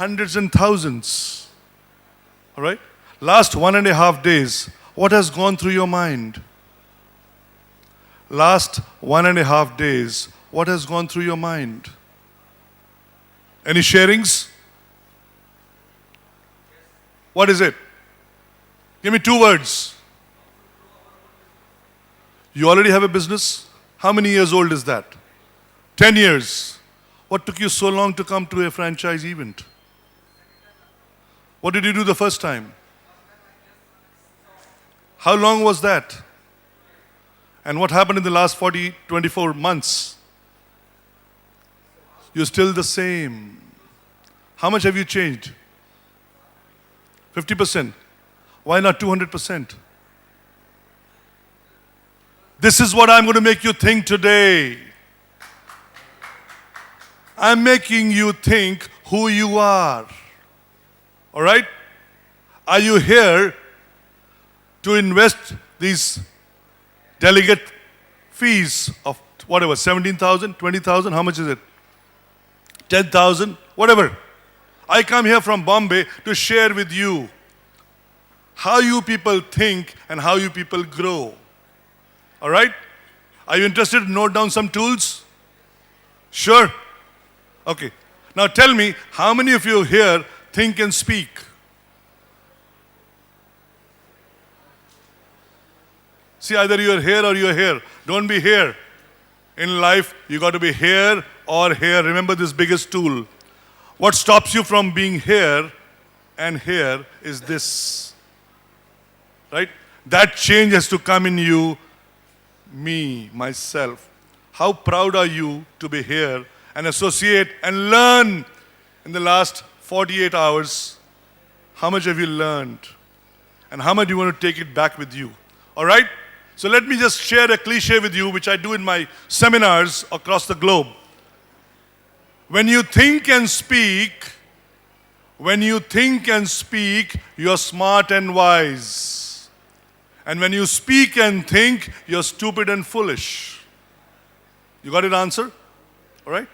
hundreds and thousands. All right? Last 1.5 days, what has gone through your mind? Last 1.5 days, what has gone through your mind? Any sharings? What is it? Give me 2 words. You already have a business? How many years old is that? 10 years. What took you so long to come to a franchise event? What did you do the first time? How long was that? And what happened in the last 24 months? You're still the same. How much have you changed? 50%. Why not 200%? This is what I'm going to make you think today. I'm making you think who you are. All right? Are you here to invest these delegate fees of whatever, 17,000, 20,000, how much is it? 10,000, whatever. I come here from Bombay to share with you how you people think and how you people grow. All right? Are you interested to note down some tools? Sure? Okay. Now tell me, how many of you here think and speak? See, either you are here or you are here. Don't be here. In life, you got to be here or here. Remember this biggest tool. What stops you from being here and here is this. Right? That change has to come in you, me, myself. How proud are you to be here and associate and learn in the last 48 hours? How much have you learned? And how much do you want to take it back with you? All right? So let me just share a cliche with you, which I do in my seminars across the globe. When you think and speak, you're smart and wise. And when you speak and think, you're stupid and foolish. You got it answer? All right?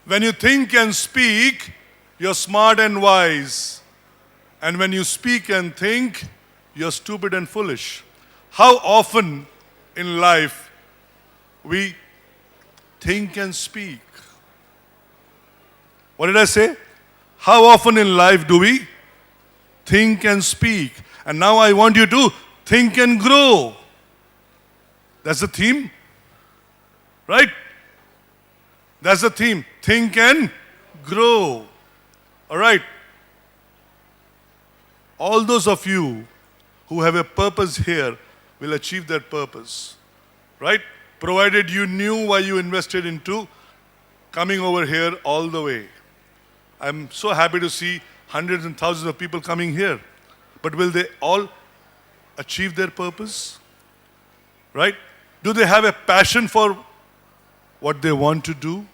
When you think and speak, you're smart and wise. And when you speak and think, you're stupid and foolish. How often in life we think and speak? What did I say? How often in life do we think and speak? And now I want you to think and grow. That's the theme, right? That's the theme. Think and grow. All right. All those of you who have a purpose here will achieve that purpose, right? Provided you knew why you invested into coming over here all the way. I'm so happy to see hundreds and thousands of people coming here. But will they all achieve their purpose? Right? Do they have a passion for what they want to do?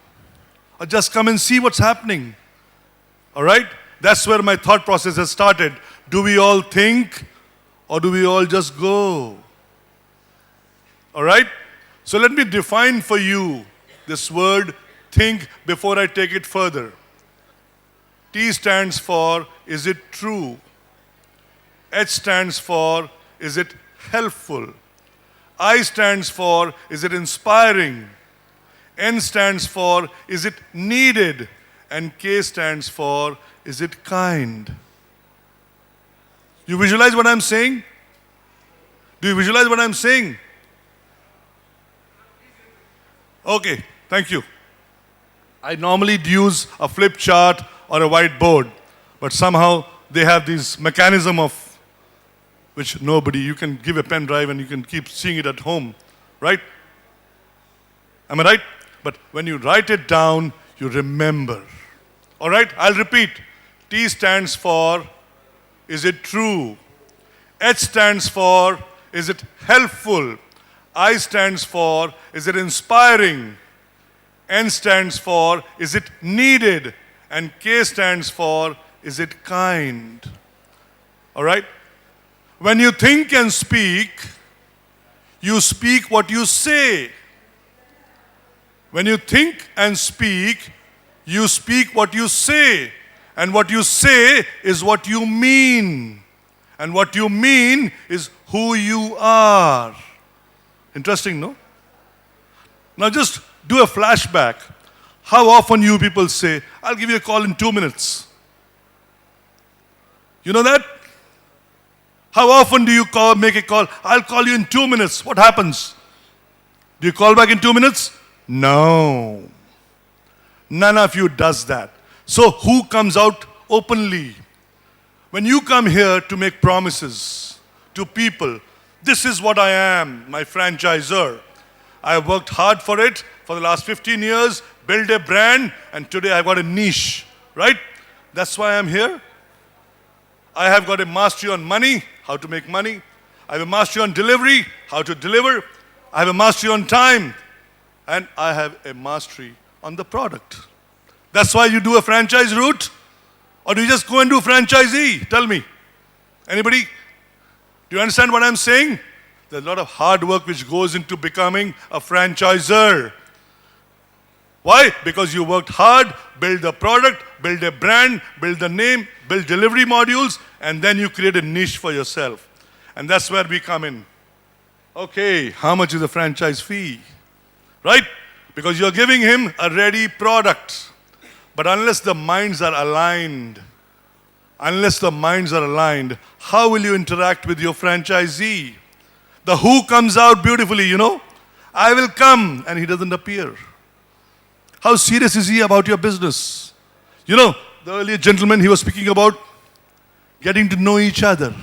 Or just come and see what's happening? All right? That's where my thought process has started. Do we all think or do we all just go? All right? So let me define for you this word think before I take it further. T stands for, is it true? H stands for, is it helpful? I stands for, is it inspiring? N stands for, is it needed? And K stands for, is it kind? You visualize what I'm saying? Do you visualize what I'm saying? Okay, thank you. I normally use a flip chart or a whiteboard, but somehow they have this mechanism of which nobody, you can give a pen drive and you can keep seeing it at home, right? Am I right? But when you write it down, you remember. All right, I'll repeat. T stands for, is it true? H stands for, is it helpful? I stands for, is it inspiring? N stands for, is it needed? And K stands for, is it kind? All right? When you think and speak, you speak what you say. When you think and speak, you speak what you say. And what you say is what you mean. And what you mean is who you are. Interesting, no? Now just do a flashback. How often you people say, I'll give you a call in 2 minutes. You know that? How often do you make a call? I'll call you in 2 minutes. What happens? Do you call back in 2 minutes? No. None of you does that. So who comes out openly? When you come here to make promises to people, this is what I am, my franchisor. I have worked hard for it for the last 15 years, built a brand, and today I've got a niche, right? That's why I'm here. I have got a mastery on money, how to make money. I have a mastery on delivery, how to deliver. I have a mastery on time. And I have a mastery on the product. That's why you do a franchise route? Or do you just go and do franchisee? Tell me. Anybody? Do you understand what I'm saying? There's a lot of hard work which goes into becoming a franchisor. Why? Because you worked hard, build the product, build a brand, build the name, build delivery modules, and then you create a niche for yourself. And that's where we come in. Okay, how much is the franchise fee? Right? Because you're giving him a ready product. But unless the minds are aligned, how will you interact with your franchisee? The who comes out beautifully, you know. I will come, and he doesn't appear. How serious is he about your business? You know, the earlier gentleman, he was speaking about getting to know each other.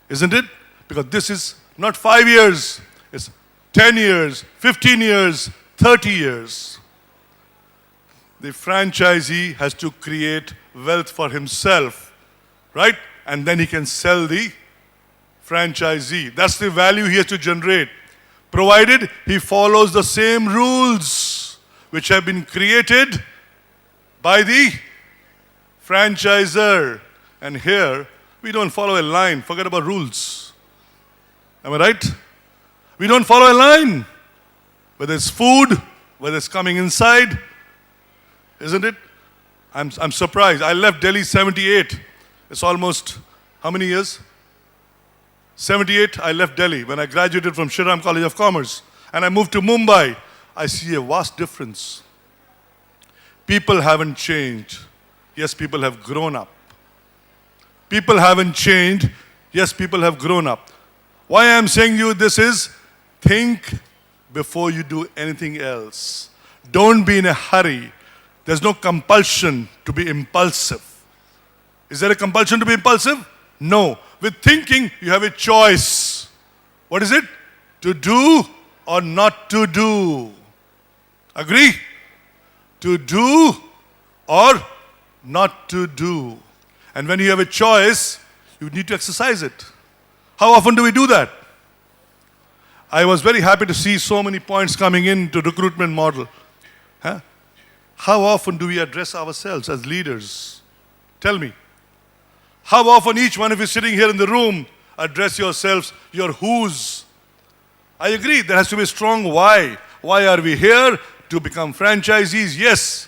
Isn't it? Because this is not 5 years, it's 10 years, 15 years, 30 years. The franchisee has to create wealth for himself, right? And then he can sell the franchisee. That's the value he has to generate, provided he follows the same rules which have been created by the franchisor. And here, we don't follow a line. Forget about rules. Am I right? We don't follow a line. Whether it's food, whether it's coming inside, isn't it? I'm surprised. I left Delhi 78. It's almost, how many years? 78, I left Delhi when I graduated from Shriram College of Commerce. And I moved to Mumbai. I see a vast difference. People haven't changed. Yes, people have grown up. People haven't changed. Yes, people have grown up. Why I'm saying you this is, think before you do anything else. Don't be in a hurry. There's no compulsion to be impulsive. Is there a compulsion to be impulsive? No. With thinking, you have a choice. What is it? To do or not to do. Agree? To do or not to do. And when you have a choice, you need to exercise it. How often do we do that? I was very happy to see so many points coming into recruitment model. Huh? How often do we address ourselves as leaders? Tell me. How often each one of you sitting here in the room address yourselves, your who's? I agree, there has to be a strong why. Why are we here? To become franchisees? Yes.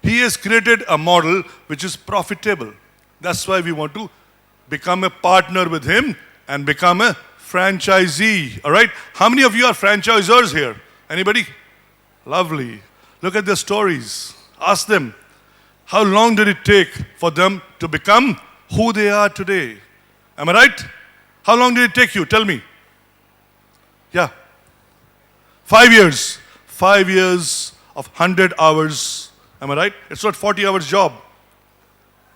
He has created a model which is profitable. That's why we want to become a partner with him and become a franchisee. All right? How many of you are franchisors here? Anybody? Lovely. Look at their stories. Ask them, how long did it take for them to become who they are today? Am I right? How long did it take you? Tell me. Yeah. 5 years. 5 years of 100 hours. Am I right? It's not 40 hours job.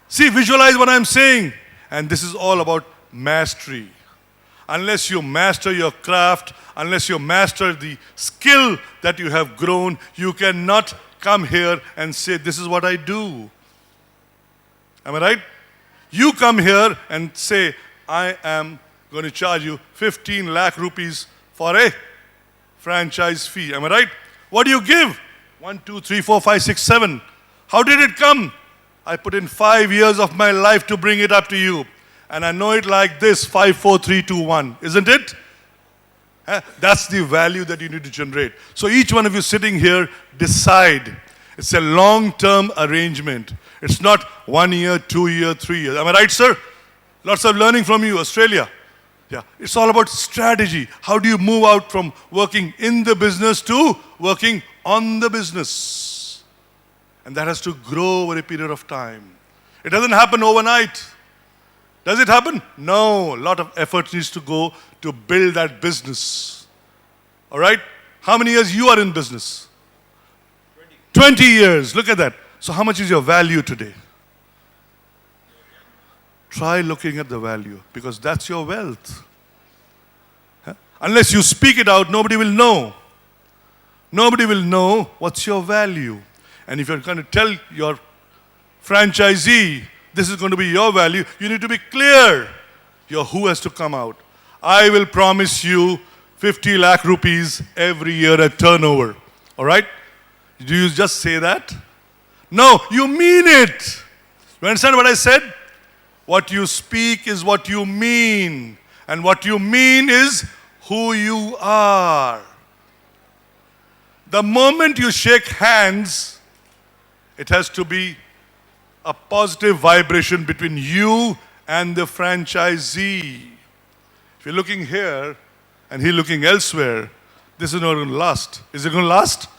See, visualize what I'm saying. And this is all about mastery. Unless you master your craft, unless you master the skill that you have grown, you cannot come here and say, this is what I do. Am I right? You come here and say, I am going to charge you 15 lakh rupees for a franchise fee. Am I right? What do you give? 1, 2, 3, 4, 5, 6, 7. How did it come? I put in 5 years of my life to bring it up to you. And I know it like this, 5, 4, 3, 2, 1. Isn't it? That's the value that you need to generate. So each one of you sitting here, decide. It's a long-term arrangement. It's not 1 year, 2 year, 3 years. Am I right, sir? Lots of learning from you, Australia. Yeah, it's all about strategy. How do you move out from working in the business to working on the business? And that has to grow over a period of time. It doesn't happen overnight. Does it happen? No. A lot of effort needs to go to build that business. All right? How many years you are in business? 20 years. Look at that. So how much is your value today? Try looking at the value, because that's your wealth. Huh? Unless you speak it out, nobody will know. Nobody will know what's your value. And if you're going to tell your franchisee, this is going to be your value, you need to be clear. Your who has to come out. I will promise you 50 lakh rupees every year at turnover. All right? Do you just say that? No, you mean it. You understand what I said? What you speak is what you mean. And what you mean is who you are. The moment you shake hands, it has to be a positive vibration between you and the franchisee. If you're looking here and he's looking elsewhere, this is not going to last. Is it going to last?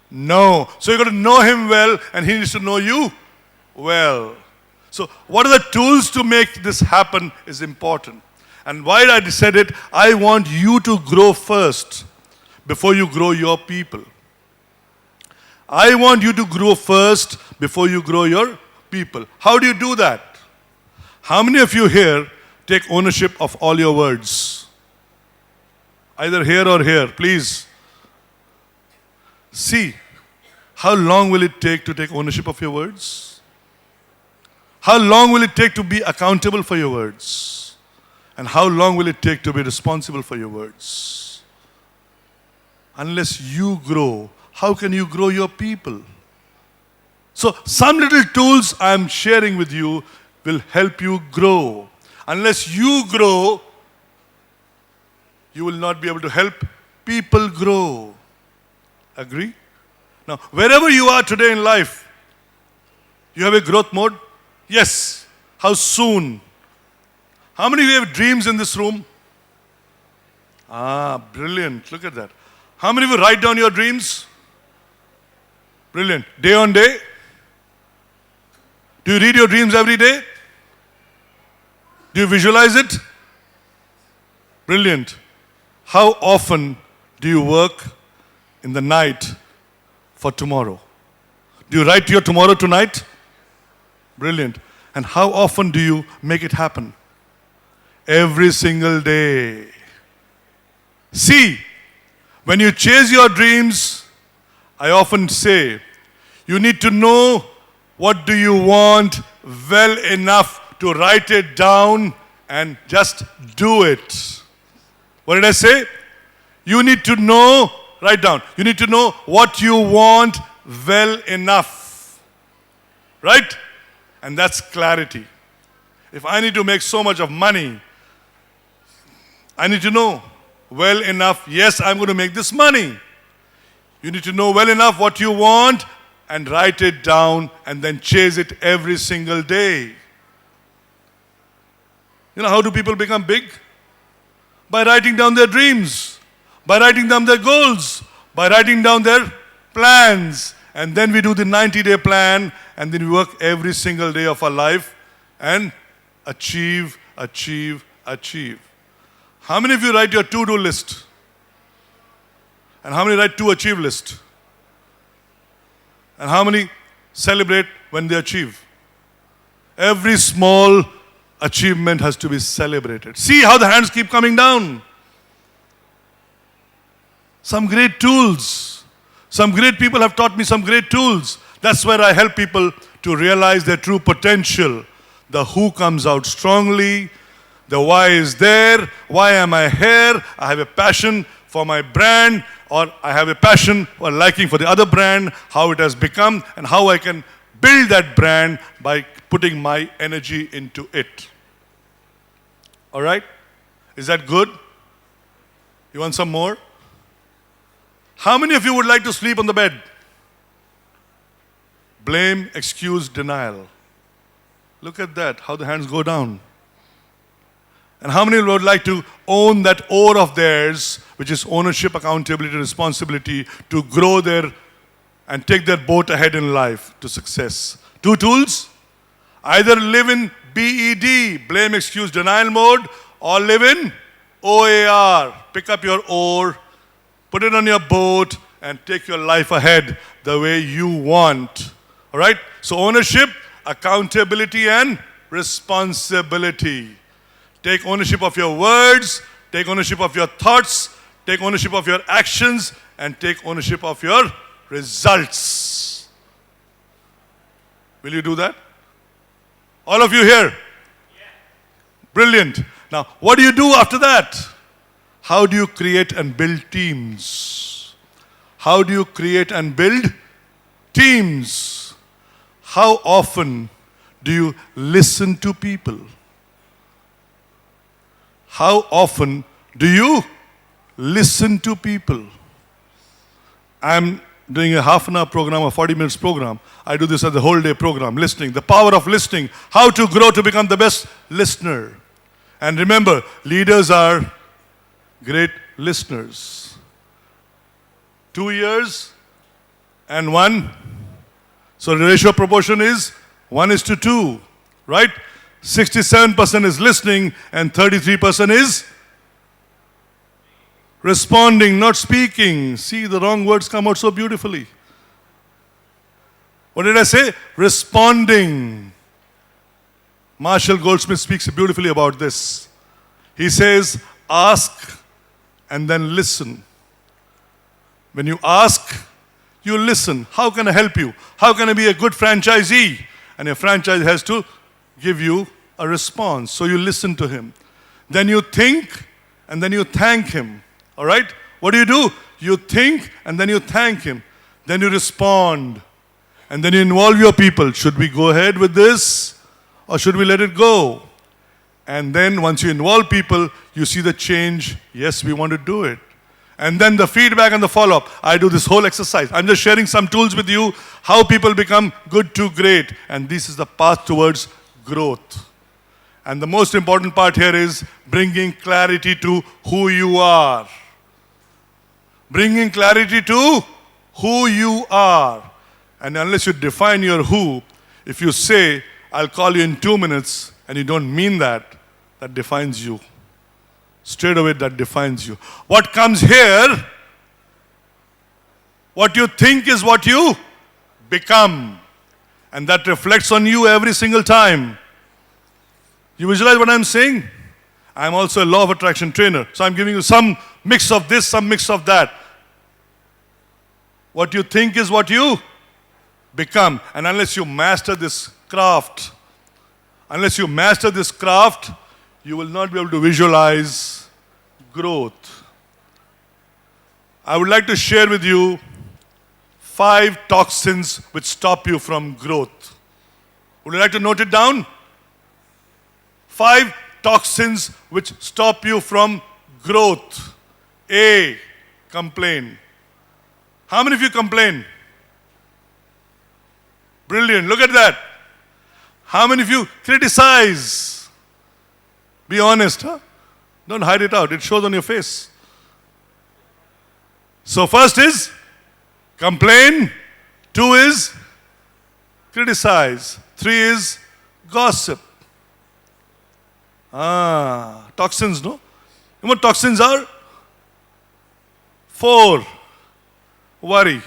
No. So you've got to know him well, and he needs to know you well. So what are the tools to make this happen is important. And why I said it, I want you to grow first before you grow your people. I want you to grow first before you grow your people. How do you do that? How many of you here take ownership of all your words? Either here or here, please. See, how long will it take to take ownership of your words? How long will it take to be accountable for your words? And how long will it take to be responsible for your words? Unless you grow, how can you grow your people? So some little tools I'm sharing with you will help you grow. Unless you grow, you will not be able to help people grow. Agree? Now, wherever you are today in life, you have a growth mode? Yes. How soon? How many of you have dreams in this room? Ah, brilliant. Look at that. How many of you write down your dreams? Brilliant. Day on day? Do you read your dreams every day? Do you visualize it? Brilliant. How often do you work in the night for tomorrow? Do you write your tomorrow tonight? Brilliant. And how often do you make it happen? Every single day. See, when you chase your dreams, I often say, you need to know what do you want well enough to write it down and just do it. What did I say? You need to know, write down, you need to know what you want well enough. Right? And that's clarity. If I need to make so much of money, I need to know well enough, yes, I'm going to make this money. You need to know well enough what you want and write it down and then chase it every single day. You know how do people become big? By writing down their dreams, by writing down their goals, by writing down their plans. And then we do the 90-day plan, and then we work every single day of our life and achieve, achieve, achieve. How many of you write your to-do list? And how many write to achieve list? And how many celebrate when they achieve? Every small achievement has to be celebrated. See how the hands keep coming down. Some great tools. Some great people have taught me some great tools. That's where I help people to realize their true potential. The who comes out strongly. The why is there. Why am I here? I have a passion for my brand, or I have a passion or liking for the other brand, how it has become, and how I can build that brand by putting my energy into it. All right? Is that good? You want some more? How many of you would like to sleep on the bed? Blame, excuse, denial. Look at that, how the hands go down. And how many would like to own that oar of theirs, which is ownership, accountability, responsibility, to grow their and take their boat ahead in life to success? Two tools. Either live in BED, blame, excuse, denial mode, or live in OAR. Pick up your oar, put it on your boat, and take your life ahead the way you want. All right? So ownership, accountability, and responsibility. Take ownership of your words, take ownership of your thoughts, take ownership of your actions, and take ownership of your results. Will you do that? All of you here? Brilliant. Now, what do you do after that? How do you create and build teams? How do you create and build teams? How often do you listen to people? How often do you listen to people? I'm doing a half an hour program, a 40 minutes program. I do this as a whole day program, listening. The power of listening. How to grow to become the best listener. And remember, leaders are great listeners. 2 years and 1. So the ratio proportion is 1:2, right? 67% is listening and 33% is responding, not speaking. See, the wrong words come out so beautifully. What did I say? Responding. Marshall Goldsmith speaks beautifully about this. He says, ask and then listen. When you ask, you listen. How can I help you? How can I be a good franchisee? And a franchise has to give you a response. So you listen to him. Then you think and then you thank him. All right? What do? You think and then you thank him. Then you respond. And then you involve your people. Should we go ahead with this or should we let it go? And then once you involve people, you see the change. Yes, we want to do it. And then the feedback and the follow-up. I do this whole exercise. I'm just sharing some tools with you, how people become good to great. And this is the path towards growth. And the most important part here is bringing clarity to who you are. Bringing clarity to who you are. And unless you define your who, if you say, I'll call you in 2 minutes, and you don't mean that, that defines you. Straight away, that defines you. What comes here, what you think is what you become. And that reflects on you every single time. You visualize what I'm saying? I'm also a law of attraction trainer. So I'm giving you some mix of this, some mix of that. What you think is what you become. And unless you master this craft, you will not be able to visualize growth. I would like to share with you 5 toxins which stop you from growth. Would you like to note it down? 5 toxins which stop you from growth. A, complain. How many of you complain? Brilliant, look at that. How many of you criticize? Be honest, huh? Don't hide it out, it shows on your face. So first is complain, 2 is criticize, 3 is gossip. Toxins, no? You know what toxins are? 4, worry.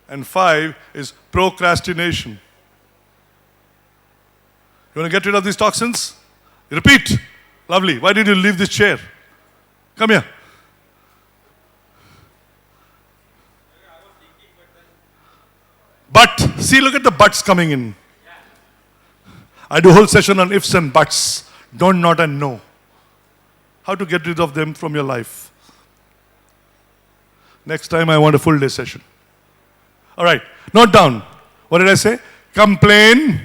And 5 is procrastination. You want to get rid of these toxins? Repeat. Lovely. Why did you leave this chair? Come here. But, see, look at the buts coming in. I do a whole session on ifs and buts. Don't, not, and no. How to get rid of them from your life. Next time I want a full day session. All right. Note down. What did I say? Complain,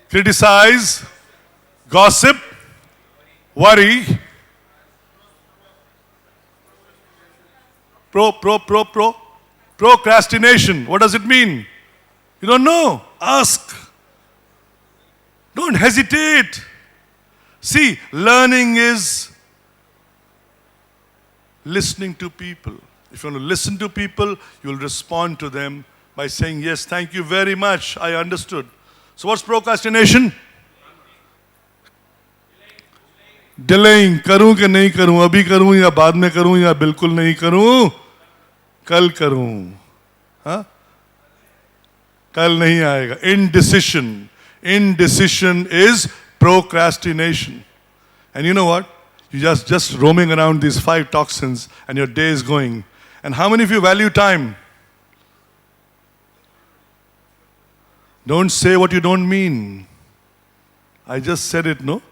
criticize, gossip, worry, procrastination. What does it mean? You don't know? Ask. Don't hesitate. See, learning is listening to people. If you want to listen to people, you will respond to them by saying, yes, thank you very much, I understood. So what's procrastination? Delaying. करूं कि नहीं करूं, अभी करूं या बाद में करूं या बिल्कुल नहीं करूं, कल करूं. हाँ? कल नहीं आएगा. Indecision. Indecision is procrastination. And you know what? You're just roaming around these 5 toxins and your day is going. And how many of you value time? Don't say what you don't mean. I just said it, no?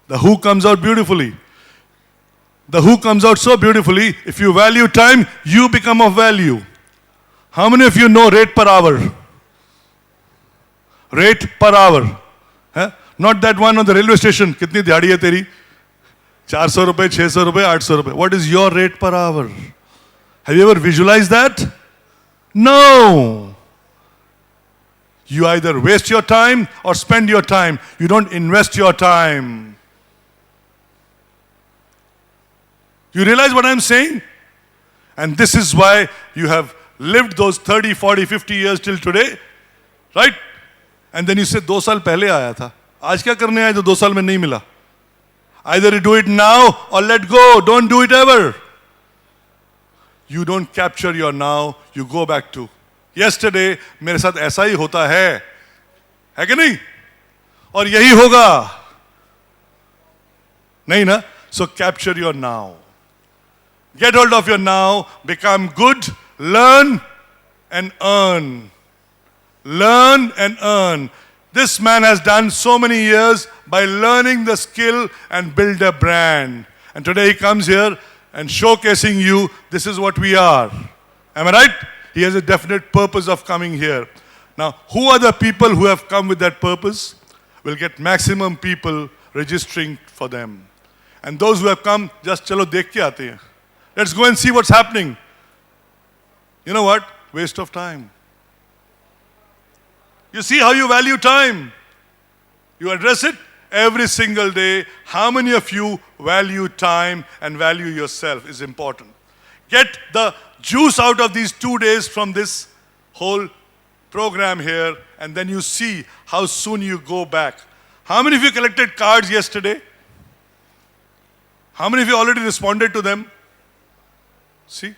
The who comes out beautifully. The who comes out so beautifully. If you value time, you become of value. How many of you know rate per hour? Rate per hour. Huh? Not that one on the railway station. Kitni dihadi hai teri? 400 rupees, 600 rupees, 800 rupees. What is your rate per hour? Have you ever visualized that? No. You either waste your time or spend your time. You don't invest your time. You realize what I'm saying? And this is why you have lived those 30, 40, 50 years till today. Right? And then you say, 2 साल पहले आया था. आज क्या करने आए जो 2 साल में नहीं मिला? Either you do it now or let go. Don't do it ever. You don't capture your now. You go back to yesterday. मेरे साथ ऐसा ही होता है कि नहीं? और यही होगा. नहीं ना? So capture your now. Get hold of your now. Become good. Learn and earn. Learn and earn. This man has done so many years by learning the skill and build a brand. And today he comes here and showcasing you, this is what we are. Am I right? He has a definite purpose of coming here. Now, who are the people who have come with that purpose? We'll get maximum people registering for them. And those who have come, just chalo dekh ke aate hain. Let's go and see what's happening. You know what? Waste of time. You see how you value time? You address it every single day. How many of you value time and value yourself is important. Get the juice out of these 2 days from this whole program here, and then you see how soon you go back. How many of you collected cards yesterday? How many of you already responded to them? See?